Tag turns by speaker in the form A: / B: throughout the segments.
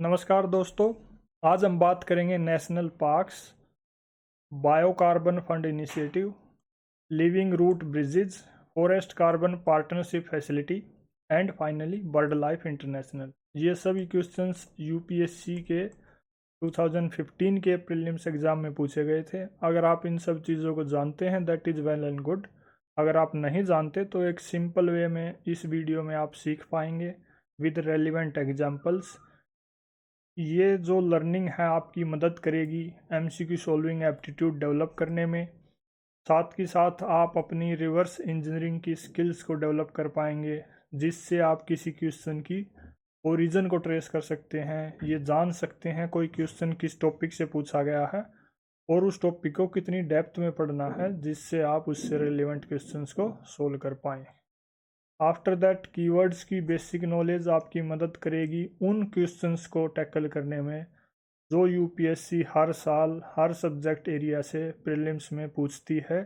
A: नमस्कार दोस्तों। आज हम बात करेंगे national parks, biocarbon fund initiative, living root bridges, forest carbon partnership facility and finally bird life international. ये सभी क्वेश्चंस यूपीएससी के 2015 के प्रीलिम्स एग्जाम में पूछे गए थे। अगर आप इन सब चीज़ों को जानते हैं that is well and good. अगर आप नहीं जानते तो एक सिंपल वे में इस वीडियो में आप सीख पाएंगे विद रेलिवेंट एग्जाम्पल्स। ये जो लर्निंग है आपकी मदद करेगी एमसीक्यू सॉल्विंग एप्टीट्यूड डेवलप करने में। साथ ही साथ आप अपनी रिवर्स इंजीनियरिंग की स्किल्स को डेवलप कर पाएंगे, जिससे आप किसी क्वेश्चन की ओरिजिन को ट्रेस कर सकते हैं। ये जान सकते हैं कोई क्वेश्चन किस टॉपिक से पूछा गया है और उस टॉपिक को कितनी डेप्थ में पढ़ना है, जिससे आप उससे रिलेवेंट क्वेश्चंस को सोल्व कर पाएँ। आफ्टर दैट कीवर्ड्स की बेसिक नॉलेज आपकी मदद करेगी उन क्वेश्चंस को टैकल करने में जो यूपीएससी हर साल हर सब्जेक्ट एरिया से प्रीलिम्स में पूछती है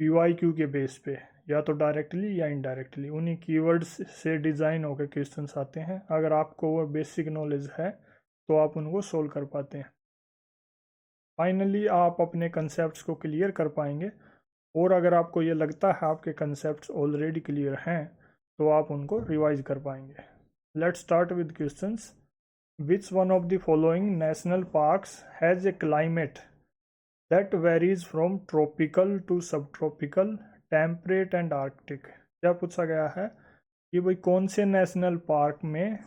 A: पीवाईक्यू के बेस पे, या तो डायरेक्टली या इनडायरेक्टली। उन्हीं कीवर्ड्स से डिज़ाइन होकर क्वेश्चंस आते हैं। अगर आपको वो बेसिक नॉलेज है तो आप उनको सोल्व कर पाते हैं। फाइनली आप अपने कंसेप्ट्स को क्लियर कर पाएंगे, और अगर आपको ये लगता है आपके कंसेप्ट्स ऑलरेडी क्लियर हैं तो आप उनको रिवाइज कर पाएंगे। Let's start with questions. Which one of the following national parks has a climate that varies from tropical to sub tropical, temperate and arctic. क्या पूछा गया है कि भाई कौन से नेशनल पार्क में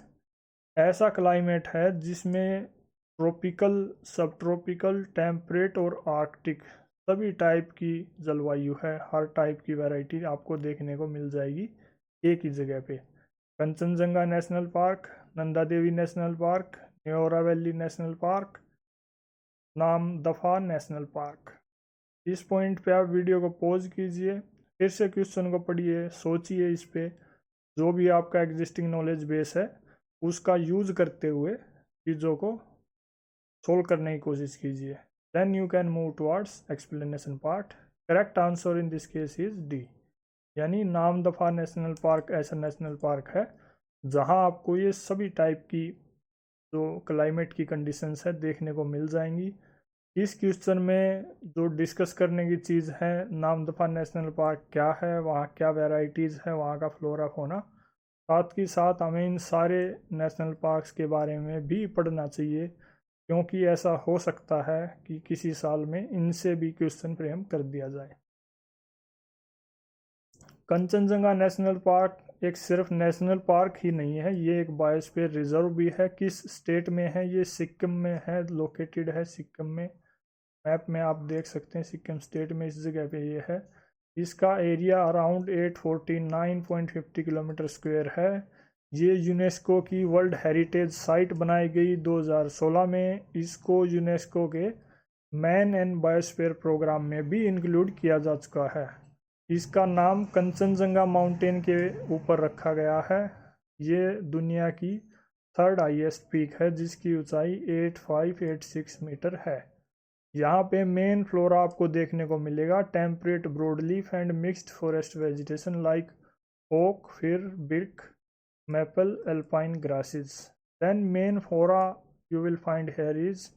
A: ऐसा क्लाइमेट है जिसमें ट्रॉपिकल, सब ट्रॉपिकल, टेम्परेट और आर्कटिक सभी टाइप की जलवायु है। हर टाइप की वैरायटी आपको देखने को मिल जाएगी एक ही जगह पे। Kanchenjunga national park, Nanda Devi national park, Neora valley national park, Namdapha national park. इस पॉइंट पे आप वीडियो को पॉज कीजिए, फिर से क्वेश्चन को पढ़िए, सोचिए इस पे। जो भी आपका एग्जिस्टिंग नॉलेज बेस है उसका यूज करते हुए चीज़ों को सोल्व करने की कोशिश कीजिए। Then you can move towards explanation part. Correct answer in this case is D, यानी नामदफा नेशनल पार्क ऐसा नेशनल पार्क है जहां आपको ये सभी टाइप की जो क्लाइमेट की कंडीशंस है देखने को मिल जाएंगी। इस क्वेश्चन में जो डिस्कस करने की चीज़ है, नामदफा नेशनल पार्क क्या है, वहाँ क्या वेराइटीज़ है, वहाँ का फ्लोरा फौना। साथ ही साथ हमें इन सारे नेशनल पार्क्स के बारे में भी पढ़ना चाहिए, क्योंकि ऐसा हो सकता है कि किसी साल में इनसे भी क्वेश्चन फ्रेम कर दिया जाए। कंचनजंगा नेशनल पार्क एक सिर्फ नेशनल पार्क ही नहीं है, ये एक बायोस्फीयर रिजर्व भी है। किस स्टेट में है ये? सिक्किम में है, लोकेटेड है सिक्किम में। मैप में आप देख सकते हैं सिक्किम स्टेट में इस जगह पे ये है। इसका एरिया अराउंड 849.50 किलोमीटर स्क्वायर है। ये यूनेस्को की वर्ल्ड हेरिटेज साइट बनाई गई 2016 में। इसको यूनेस्को के मैन एंड बायोस्फीयर प्रोग्राम में भी इंक्लूड किया जा चुका है। इसका नाम कंचनजंगा माउंटेन के ऊपर रखा गया है। ये दुनिया की थर्ड हाईएस्ट पीक है जिसकी ऊंचाई 8586 मीटर है। यहाँ पे मेन फ्लोरा आपको देखने को मिलेगा temperate broadleaf and mixed forest vegetation like oak, फिर birch, maple, alpine grasses. Then main flora you will find here is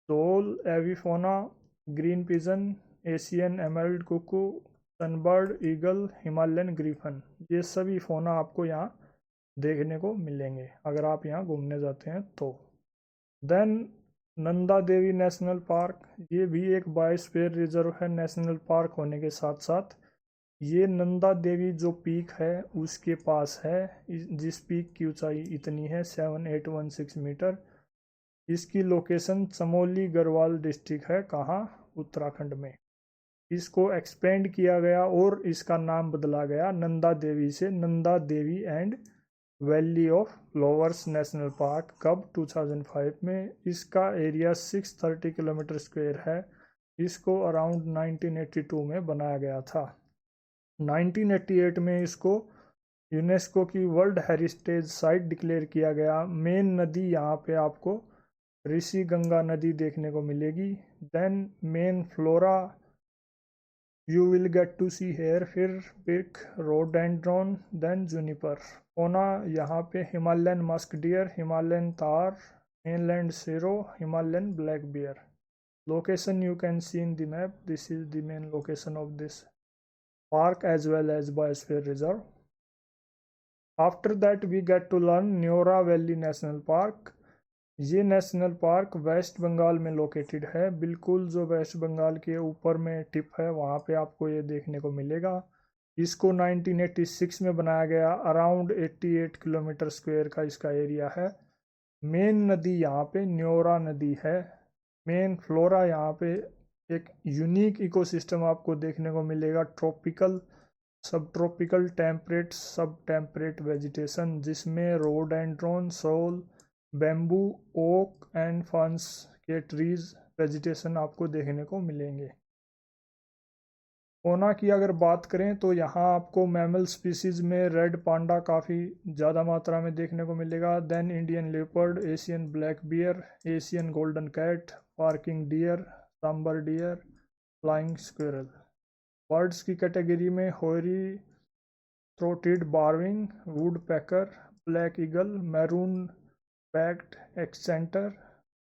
A: सोल, avifauna, green pigeon, Asian emerald cuckoo, sunbird, eagle, Himalayan griffon. ये सभी फोना आपको यहाँ देखने को मिलेंगे अगर आप यहाँ घूमने जाते हैं तो। Then Nanda Devi national park, ये भी एक बायोस्फीयर रिजर्व है नेशनल पार्क होने के साथ साथ। ये नंदा देवी जो पीक है उसके पास है, जिस पीक की ऊंचाई इतनी है 7816 मीटर। इसकी लोकेशन चमोली गढ़वाल डिस्ट्रिक्ट है, कहाँ? उत्तराखंड में। इसको एक्सपेंड किया गया और इसका नाम बदला गया नंदा देवी से Nanda Devi and valley of flowers national park. कब? 2005 में। इसका एरिया 630 किलोमीटर स्क्वायर है। इसको अराउंड 1982 में बनाया गया था। 1988 में इसको यूनेस्को की वर्ल्ड हेरिटेज साइट डिक्लेयर किया गया। मेन नदी यहाँ पे आपको ऋषि गंगा नदी देखने को मिलेगी। Then main flora You will get to see here fir, pick, rhododendron, then juniper. Fauna यहाँ पे Himalayan musk deer, Himalayan tahr, mainland sero, Himalayan black bear. Location you can see in the map. This is the main location of this park as well as biosphere reserve. After that we get to learn Neora valley national park. ये national park waste Bengal में located है, बिल्कुल जो waste Bengal के ऊपर में tip है वहाँ पे आपको ये देखने को मिलेगा. इसको 1986 में बनाया गया. अराउंड 88 किलोमीटर स्क्वायर का इसका एरिया है. मेन नदी यहाँ पे न्योरा नदी है. मेन फ्लोरा यहाँ पे एक यूनिक इकोसिस्टम आपको देखने को मिलेगा. ट्रॉपिकल, सब tropical, temperate, sub temperate vegetation, जिसमें रोडेंड्रोन, सोल, बैम्बू, ओक एंड फर्न्स के ट्रीज वेजिटेशन आपको देखने को मिलेंगे. फोना की अगर बात करें तो यहाँ आपको मैमल स्पीसीज में रेड पांडा काफ़ी ज़्यादा मात्रा में देखने को मिलेगा. Then Indian leopard, Asian black bear, Asian golden cat, barking deer, sambar deer, flying squirrel. Birds की कैटेगरी में hoary throated barwing, woodpecker, black eagle, maroon backed accentor.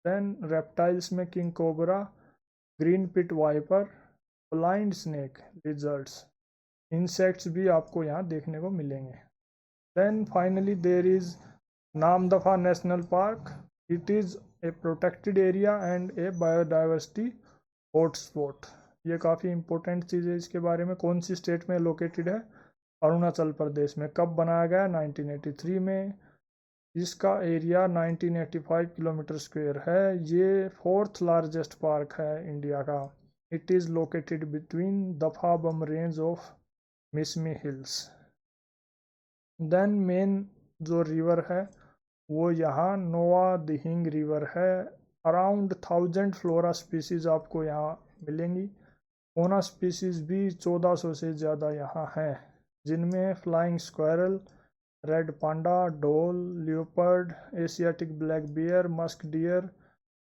A: Then reptiles में king cobra, green pit viper, blind snake, lizards. Insects भी आपको यहाँ देखने को मिलेंगे. Then finally there is Namdapha national park. It is A protected area and A biodiversity hotspot. ये काफ़ी important चीज़ है. इसके बारे में कौन सी स्टेट में लोकेटेड है? अरुणाचल प्रदेश में. कब बनाया गया? 1983 में. इसका एरिया 1985 किलोमीटर स्क्वायर है. ये 4th लार्जेस्ट पार्क है इंडिया का. It is located between Dafa Bum range of Mishmi hills. Then main जो रिवर है वो यहाँ नोआ दिहिंग रिवर है. अराउंड 1000 फ्लोरा स्पीसीज आपको यहाँ मिलेंगी. फोना स्पीसीज भी 1400 से ज़्यादा यहाँ हैं, जिनमें फ्लाइंग स्क्वायरल, रेड पांडा, ढोल, leopard, Asiatic black bear, musk deer,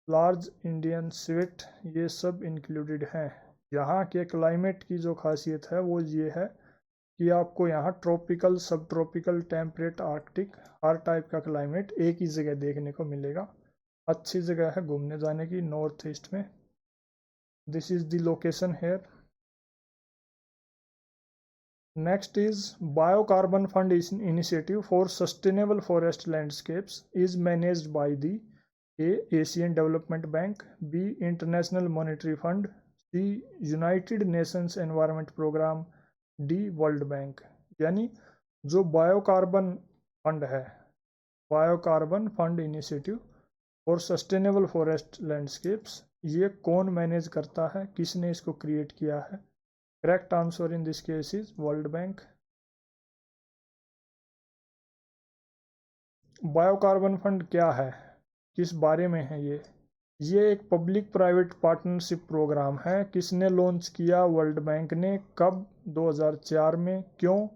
A: large Indian sweet, ये सब इंक्लूडेड हैं. यहाँ के क्लाइमेट की जो खासियत है वो ये है कि आपको यहाँ ट्रॉपिकल, सब ट्रॉपिकल, टेम्परेट, आर्कटिक, हर टाइप का क्लाइमेट एक ही जगह देखने को मिलेगा. अच्छी जगह है घूमने जाने की नॉर्थ ईस्ट में. This is the location here. Next is Biocarbon Fund Initiative for Sustainable Forest Landscapes is managed by the A. Asian Development Bank, B. International Monetary Fund, C. United Nations Environment Program, D. World Bank. यानी जो biocarbon fund है, biocarbon fund initiative for sustainable forest landscapes, ये कौन manage करता है, किसने इसको create किया है? Correct answer in this case is World Bank. Biocarbon fund क्या है, किस बारे में है ये एक पब्लिक प्राइवेट पार्टनरशिप प्रोग्राम है. किसने लॉन्च किया? वर्ल्ड बैंक ने. कब? 2004 में. क्यों?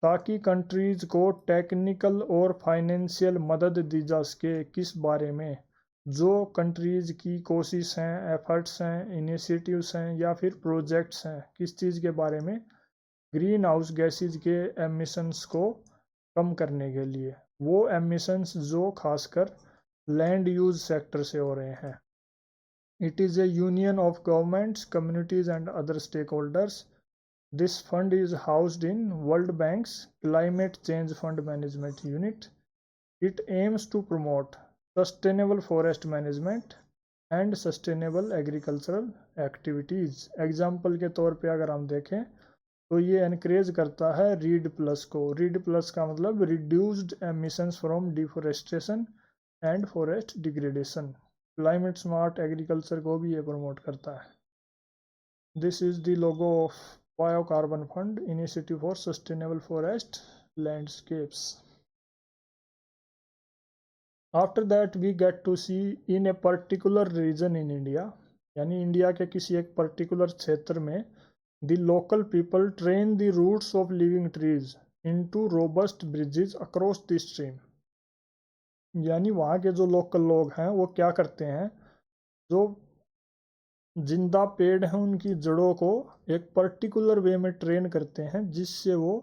A: ताकि कंट्रीज को टेक्निकल और फाइनेंशियल मदद दी जा सके. किस बारे में? जो कंट्रीज़ की कोशिश हैं, एफर्ट्स हैं, इनिशिएटिव्स हैं या फिर प्रोजेक्ट्स हैं, किस चीज़ के बारे में? ग्रीन हाउस गैसेज के एमिशंस को कम करने के लिए. वो एमिशंस जो खासकर लैंड यूज सेक्टर से हो रहे हैं. It is a union of governments, communities and other stakeholders. This fund is housed in world bank's climate change fund management unit. It aims to promote sustainable forest management and sustainable agricultural activities. Example के तौर पे अगर हम देखें तो ये encourage करता है रीड प्लस को. रीड प्लस का मतलब reduced emissions from deforestation and forest degradation. Climate smart agriculture को भी ये प्रमोट करता है. This is the logo of biocarbon fund initiative for sustainable forest landscapes. After that we get to see in a particular region in India, यानी India के किसी एक particular क्षेत्र में the local people train the roots of living trees into robust bridges across the stream. यानी वहाँ के जो लोकल लोग हैं वो क्या करते हैं, जो जिंदा पेड़ हैं उनकी जड़ों को एक पर्टिकुलर वे में ट्रेन करते हैं जिससे वो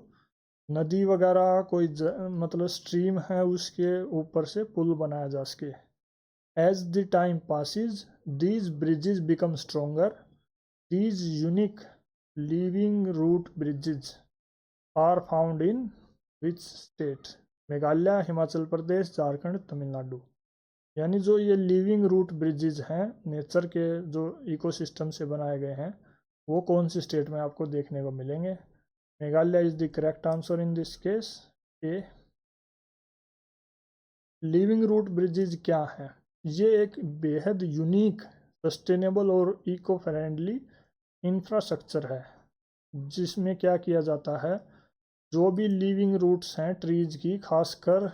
A: नदी वगैरह कोई मतलब स्ट्रीम है उसके ऊपर से पुल बनाया जा सके। As the time passes these bridges become stronger. These unique living root bridges are found in which state? Meghalaya, Himachal Pradesh, Jharkhand, Tamil Nadu. यानी जो ये लिविंग रूट ब्रिजेज हैं नेचर के जो इकोसिस्टम से बनाए गए हैं वो कौन सी स्टेट में आपको देखने को मिलेंगे? Meghalaya is the correct answer in this case. A. Living root bridges क्या है? ये एक बेहद यूनिक, सस्टेनेबल और इको फ्रेंडली इंफ्रास्ट्रक्चर है जिसमें क्या किया जाता है, जो भी लिविंग रूट्स हैं ट्रीज की, खासकर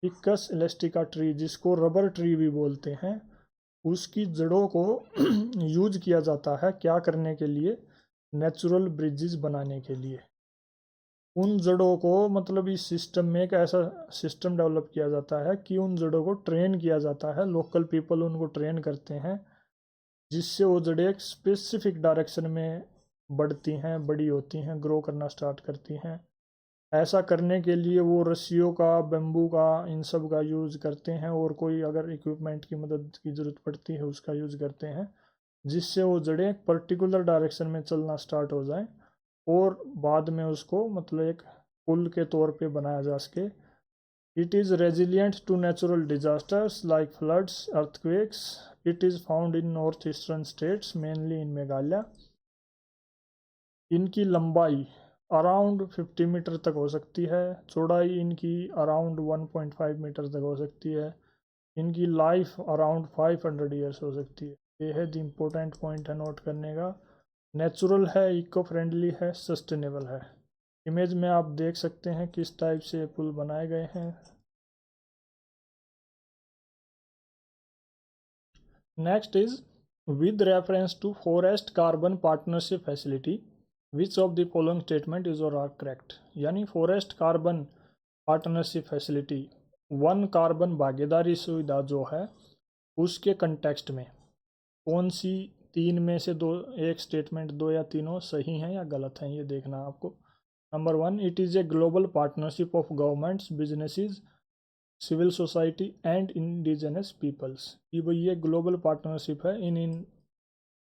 A: फिकस इलास्टिका ट्री जिसको रबर ट्री भी बोलते हैं, उसकी जड़ों को यूज किया जाता है क्या करने के लिए? नेचुरल ब्रिजेस बनाने के लिए। उन जड़ों को मतलब इस सिस्टम में एक ऐसा सिस्टम डेवलप किया जाता है कि उन जड़ों को ट्रेन किया जाता है, लोकल पीपल उनको ट्रेन करते हैं जिससे वो जड़ें एक स्पेसिफिक डायरेक्शन में बढ़ती हैं, बड़ी होती हैं, ग्रो करना स्टार्ट करती हैं। ऐसा करने के लिए वो रस्सियों का, बेम्बू का, इन सब का यूज़ करते हैं और कोई अगर इक्विपमेंट की मदद की ज़रूरत पड़ती है उसका यूज़ करते हैं जिससे वो जड़ें एक पर्टिकुलर डायरेक्शन में चलना स्टार्ट हो जाएं और बाद में उसको मतलब एक पुल के तौर पे बनाया जा सके। It is resilient to natural disasters like floods, earthquakes. It is found in north eastern states mainly in Meghalaya. इनकी लंबाई अराउंड 50 मीटर तक हो सकती है, चौड़ाई इनकी अराउंड 1.5 मीटर तक हो सकती है, इनकी लाइफ अराउंड 500 ईयर्स हो सकती है। बेहद इंपॉर्टेंट पॉइंट है नोट करने का। नेचुरल है, इको फ्रेंडली है, सस्टेनेबल है। इमेज में आप देख सकते हैं किस टाइप से पुल बनाए गए हैं। Next is with reference to forest carbon partnership facility which of the following statement is और आर करेक्ट? यानी फॉरेस्ट कार्बन पार्टनरशिप फैसिलिटी, वन कार्बन भागीदारी सुविधा जो है उसके कंटेक्स्ट में कौन सी तीन में से दो, एक स्टेटमेंट, दो या तीनों सही हैं या गलत हैं ये देखना है आपको। Number 1, it is a global partnership of governments, businesses, civil society and indigenous peoples. ये भाई ये ग्लोबल पार्टनरशिप है इन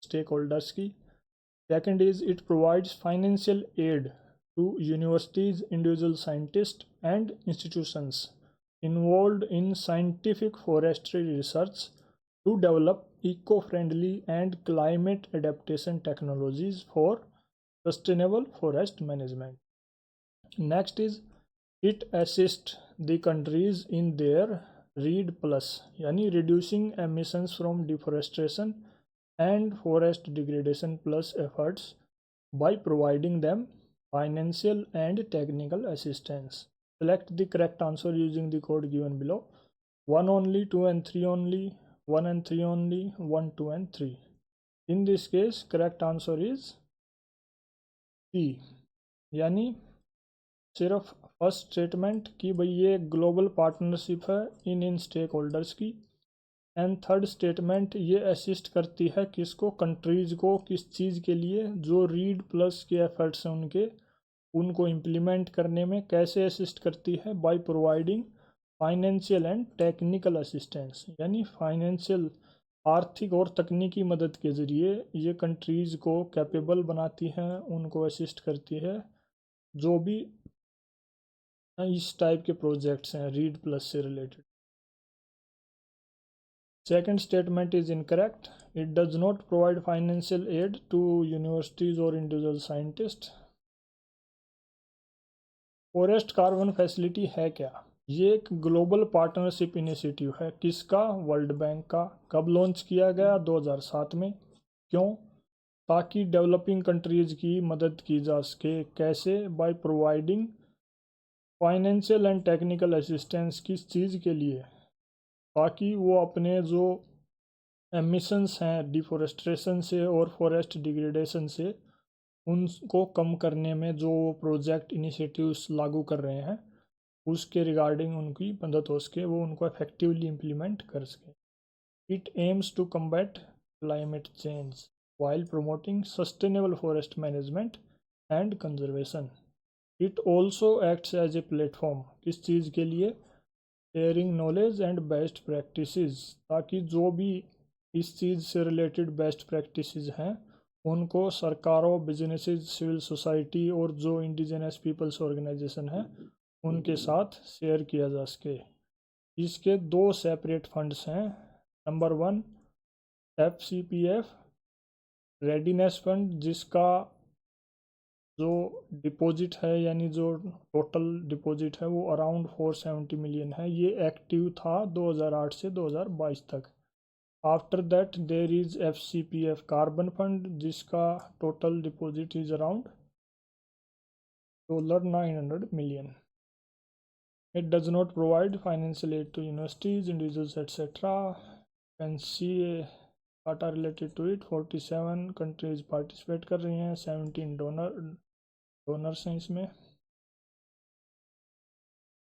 A: स्टेक होल्डर्स की। Second is it provides financial aid to universities, individual scientist and institutions involved in scientific forestry research to develop eco-friendly and climate adaptation technologies for sustainable forest management. Next is it assists the countries in their REED plus यानी reducing emissions from deforestation and forest degradation plus efforts by providing them financial and technical assistance. Select the correct answer using the code given below. 1 only, 2 and 3 only, 1 and 3 only, 1, 2 and 3. In this case, correct answer is C. यानी सिर्फ first statement कि भाई ये global partnership है इन stakeholders की, and third statement ये assist करती है किसको? कंट्रीज़ को। किस चीज़ के लिए? जो रीड प्लस के एफर्ट्स हैं उनको इम्प्लीमेंट करने में कैसे असिस्ट करती है? By providing financial and technical assistance, यानी फाइनेंशियल, आर्थिक और तकनीकी मदद के ज़रिए ये कंट्रीज़ को कैपेबल बनाती हैं, उनको असिस्ट करती है जो भी इस टाइप के प्रोजेक्ट्स हैं रीड प्लस से related. Second statement is incorrect. It does not provide financial aid to universities or individual scientists. Forest carbon facility है क्या? ये एक ग्लोबल पार्टनरशिप इनिशिएटिव है। किसका? वर्ल्ड बैंक का। कब लॉन्च किया गया? 2007 में। क्यों? ताकि डेवलपिंग कंट्रीज़ की मदद की जा सके। कैसे? By providing financial and technical assistance. किस चीज़ के लिए? ताकि वो अपने जो एमिशंस हैं डिफोरेस्ट्रेशन से और फॉरेस्ट डिग्रेडेशन से उनको कम करने में जो प्रोजेक्ट इनिशिएटिव्स लागू कर रहे हैं उसके रिगार्डिंग उनकी मदद हो सके, वो उनको इफेक्टिवली इम्प्लीमेंट कर सके। It aims to combat climate change while promoting sustainable forest management and conservation. It also acts as a platform किस चीज़ के लिए, sharing knowledge and best practices, ताकि जो भी इस चीज़ से रिलेटेड बेस्ट प्रैक्टिसेस हैं उनको सरकारों, बिजनेसेस, सिविल सोसाइटी और जो इंडिजिनस पीपल्स ऑर्गेनाइजेशन हैं उनके साथ शेयर किया जा सके। इसके दो सेपरेट फंड्स हैं। नंबर 1 FCPF रेडीनेस फंड, जिसका जो डिपॉजिट है यानी जो टोटल डिपॉजिट है वो अराउंड 470 मिलियन है। ये एक्टिव था 2008 से 2022 तक। After that there is FCPF carbon fund, जिसका total deposit is around $900 million. It does not provide financial aid to universities, individuals, etc. You can see data related to it. 47 countries participate कर रही हैं, 17 donors हैं इसमें।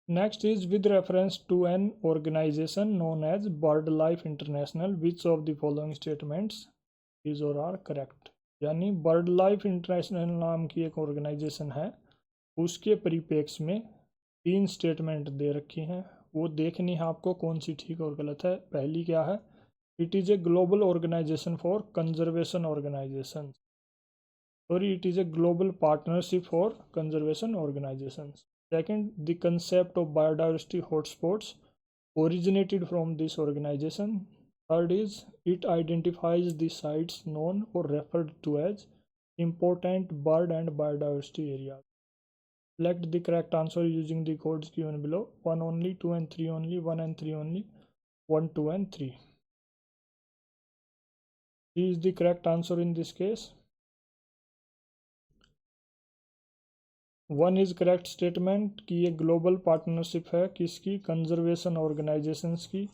A: Next is with reference to an organization known as BirdLife International, which of the following statements is or are correct? यानी BirdLife International नाम की एक organisation है, उसके परिप्रेक्ष्य में 3 स्टेटमेंट दे रखी हैं, वो देखनी है आपको कौन सी ठीक और गलत है। पहली क्या है, it is a global organization for conservation organization, sorry it is a global partnership for conservation organization. Second, the concept of biodiversity hotspots originated from this organization. Third is, it identifies the sites known or referred to as important bird and biodiversity areas. Select the correct answer using the codes given below. 1 only, 2 and 3 only, 1 and 3 only, 1, 2 and 3. C is the correct answer in this case. 1 is correct statement कि ये global partnership है किसकी, conservation organizations की।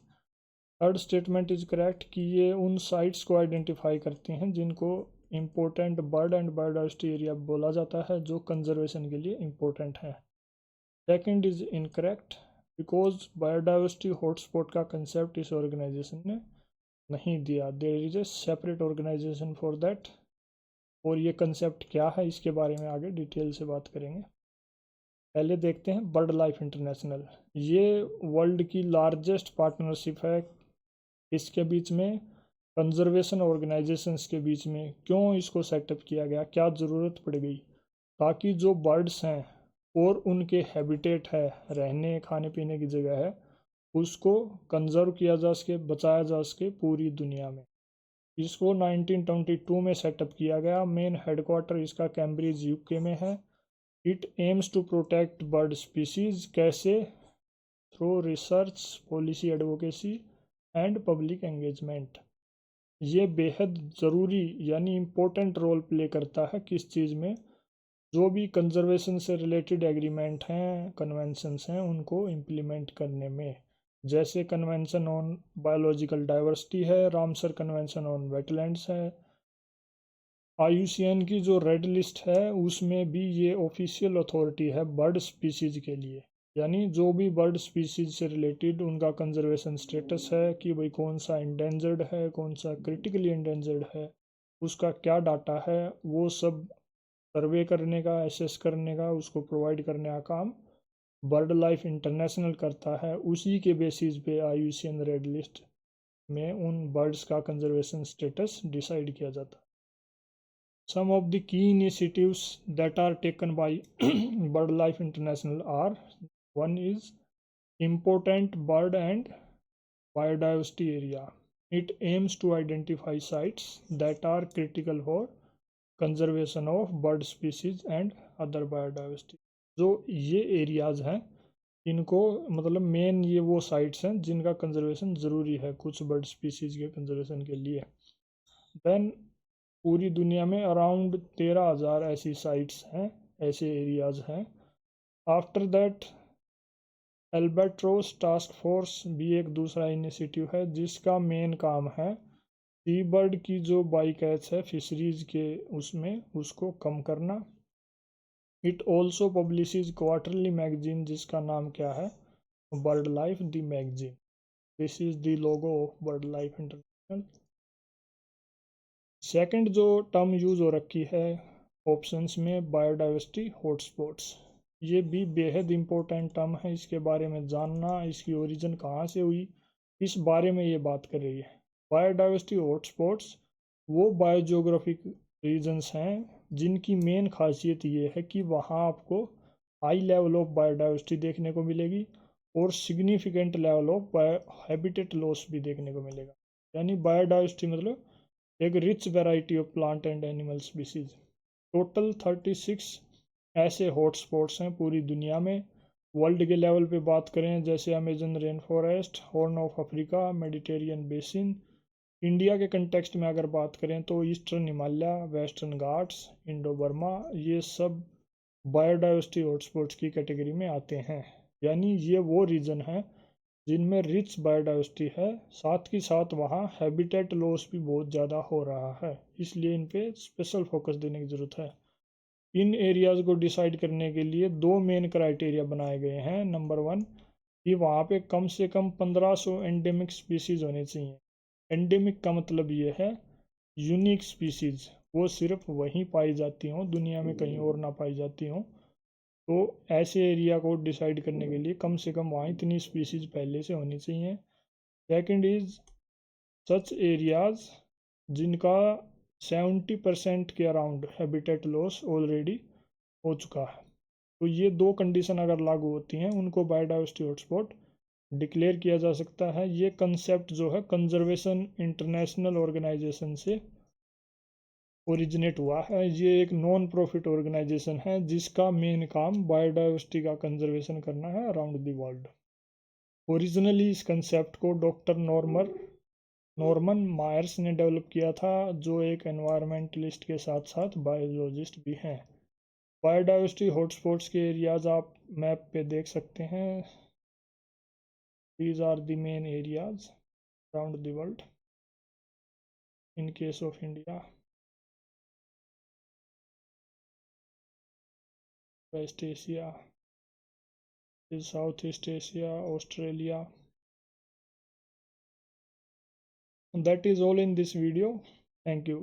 A: Third statement is correct कि ये उन sites को identify करती हैं जिनको important bird and biodiversity area बोला जाता है, जो कंजर्वेशन के लिए इम्पोर्टेंट है। Second is incorrect because biodiversity hotspot का कंसेप्ट इस ऑर्गेनाइजेशन ने नहीं दिया। There is a separate organization for that, और ये कंसेप्ट क्या है इसके बारे में आगे डिटेल से बात करेंगे। पहले देखते हैं बर्ड लाइफ इंटरनेशनल। ये वर्ल्ड की लार्जेस्ट पार्टनरशिप है इसके बीच में, कंजर्वेशन ऑर्गेनाइजेशंस के बीच में। क्यों इसको सेटअप किया गया, क्या ज़रूरत पड़ गई, ताकि जो बर्ड्स हैं और उनके हैबिटेट है, रहने खाने पीने की जगह है, उसको कंजर्व किया जा सके, बचाया जा सके पूरी दुनिया में। इसको 1922 में सेटअप किया गया। मेन हेडक्वार्टर इसका कैम्ब्रिज UK में है। It aims to protect bird species, कैसे, through research, policy advocacy and public engagement. ये बेहद ज़रूरी यानी इम्पोर्टेंट रोल प्ले करता है किस चीज़ में, जो भी कंजर्वेशन से रिलेटेड एग्रीमेंट हैं, कन्वेंशंस हैं, उनको इम्प्लीमेंट करने में। जैसे कन्वेंशन ऑन बायोलॉजिकल डाइवर्सिटी है, रामसर कन्वेंशन ऑन वेटलैंड्स है, IUCN की जो रेड लिस्ट है उसमें भी ये ऑफिशियल अथॉरिटी है बर्ड स्पीसीज के लिए। यानी जो भी बर्ड स्पीसीज से रिलेटेड उनका कंजर्वेशन स्टेटस है कि भाई कौन सा इंडेंजर्ड है, कौन सा क्रिटिकली इंडेंजर्ड है, उसका क्या डाटा है, वो सब सर्वे करने का, एसेस करने का, उसको प्रोवाइड करने का काम बर्ड लाइफ इंटरनेशनल करता है। उसी के बेसिस पे IUCN रेड लिस्ट में उन बर्ड्स का कंजर्वेशन स्टेटस डिसाइड किया जाता है। Some of the key initiatives that are taken by bird life international are, 1 is important bird and biodiversity area. It aims to identify sites that are critical for conservation of bird species and other biodiversity. जो ये areas हैं इनको मतलब main ये वो sites हैं जिनका conservation ज़रूरी है कुछ बर्ड स्पीसीज़ के कंजर्वेशन के लिए। देन पूरी दुनिया में अराउंड 13,000 ऐसी साइट्स हैं, ऐसे एरियाज़ हैं। आफ्टर दैट एल्बाट्रोस टास्क फोर्स भी एक दूसरा इनिशिएटिव है जिसका मेन काम है सी बर्ड की जो बाई कैच है फिशरीज़ के उसमें, उसको कम करना। It also publishes quarterly magazine जिसका नाम क्या है, bird life the magazine. This is the logo of bird life international. Second जो टर्म यूज़ हो रखी है ऑप्शंस में, बायोडाइवर्सिटी हॉटस्पॉट्स, ये भी बेहद इम्पोर्टेंट टर्म है। इसके बारे में जानना, इसकी ओरिजिन कहाँ से हुई, इस बारे में ये बात कर रही है। बायोडाइवर्सिटी हॉटस्पॉट्स वो बायोजियोग्राफिक रीजन्स हैं जिनकी मेन खासियत ये है कि वहाँ आपको हाई लेवल ऑफ बायोडाइवर्सिटी देखने को मिलेगी और significant level of habitat loss भी देखने को मिलेगा। यानी बायोडाइवर्सिटी मतलब एक rich variety of plant and animal species. Total 36 ऐसे हॉटस्पॉट्स हैं पूरी दुनिया में। वर्ल्ड के लेवल पे बात करें जैसे Amazon rain forest, horn of Africa, Mediterranean basin. India के कंटेक्स्ट में अगर बात करें तो eastern Himalaya, western Ghats, Indo Burma, ये सब बायोडाइवर्सिटी हॉटस्पॉट्स की कैटेगरी में आते हैं। यानी ये वो रीजन है जिनमें रिच बायोडाइवर्सिटी है, साथ ही साथ वहाँ हैबिटेट लॉस भी बहुत ज़्यादा हो रहा है, इसलिए इन पे स्पेशल फोकस देने की ज़रूरत है। इन एरियाज़ को डिसाइड करने के लिए दो मेन क्राइटेरिया बनाए गए हैं। नंबर वन, कि वहाँ पे कम से कम 1500 एंडेमिक स्पीसीज़ होने चाहिए। एंडेमिक का मतलब ये है यूनिक स्पीसीज़, वो सिर्फ वहीं पाई जाती हों, दुनिया में कहीं और ना पाई जाती हों। तो ऐसे एरिया को डिसाइड करने के लिए कम से कम वहाँ इतनी स्पीसीज़ पहले से होनी चाहिए। सेकंड इज़ सच एरियाज़ जिनका 70% के अराउंड हैबिटेट लॉस ऑलरेडी हो चुका है। तो ये दो कंडीशन अगर लागू होती हैं उनको बायोडाइवर्सिटी हॉटस्पॉट डिक्लेयर किया जा सकता है। ये कंसेप्ट जो है कंजर्वेशन इंटरनेशनल ऑर्गेनाइजेशन से ओरिजिनेट हुआ है। ये एक नॉन प्रॉफिट ऑर्गेनाइजेशन है जिसका मेन काम बायोडाइवर्सिटी का कंजर्वेशन करना है अराउंड द वर्ल्ड। ओरिजिनली इस कंसेप्ट को डॉक्टर नॉर्मन मायर्स ने डेवलप किया था, जो एक एनवायरमेंटलिस्ट के साथ साथ बायोलॉजिस्ट भी हैं। बायोडाइवर्सिटी हॉटस्पॉट्स के एरियाज आप मैप पे देख सकते हैं। These are the main areas around the world. In case of India, west Asia, south east Asia, Australia. That is all in this video. Thank you.